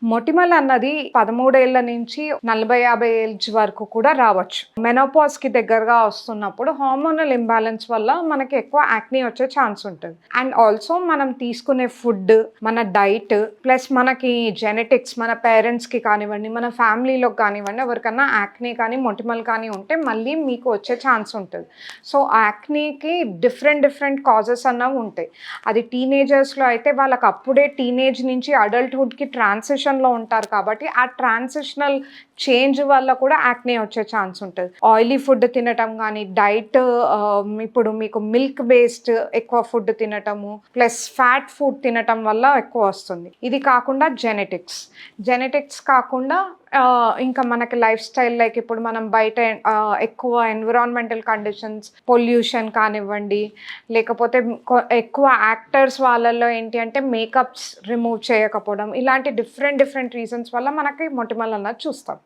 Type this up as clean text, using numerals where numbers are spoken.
మొటిమల అన్నది 13 ఏళ్ల నుంచి 40, 50 ఏజ్ వరకు కూడా రావచ్చు. మెనోపాజ్‌కి దగ్గరగా వస్తున్నప్పుడు హార్మోనల్ ఇంబాలెన్స్ వల్ల మనకి ఎక్కువ యాక్నీ వచ్చే ఛాన్స్ ఉంటది. అండ్ ఆల్సో మనం తీసుకునే ఫుడ్, మన డైట్ ప్లస్ మనకి జెనెటిక్స్ మన పేరెంట్స్‌కి కానివ్వండి, మన ఫ్యామిలీలో కానివ్వండి ఎవరికన్నా యాక్నీ కానీ, మొటిమలు కానీ ఉంటే మళ్ళీ మీకు వచ్చే ఛాన్స్ ఉంటది. సో, యాక్నీకి డిఫరెంట్ కాజెస్ అన్నవి ఉంటాయి. అది టీనేజర్స్‌లో అయితే వాళ్ళకి అప్పుడే టీనేజ్ నుంచి అడల్ట్‌హుడ్‌కి ట్రాన్సిషన్‌లో ఉంటారు కాబట్టి, ఆ ట్రాన్సిషనల్ చేంజ్ వల్ల కూడా యాక్నీ వచ్చే ఛాన్స్ ఉంటది. ఆయిలీ ఫుడ్ తినటం గానీ, డైట్ ఇప్పుడు మీకు మిల్క్ బేస్డ్ ఎక్కువ ఫుడ్ తినటము, ప్లస్ ఫ్యాట్ ఫుడ్ తినటం వల్ల ఎక్కువ వస్తుంది. ఇది కాకుండా జెనెటిక్స్ కాకుండా ఇంకా మనకి లైఫ్ స్టైల్ లైక్ ఇప్పుడు మనం బయట ఎక్కువ ఎన్విరాన్మెంటల్ కండిషన్స్, పొల్యూషన్ కానివ్వండి, లేకపోతే ఎక్కువ యాక్టర్స్ వాళ్ళల్లో ఏంటి అంటే మేకప్స్ రిమూవ్ చేయకపోవడం, ఇలాంటి డిఫరెంట్ రీజన్స్ వల్ల మనకి మొటిమలు అన్నది చూస్తాం.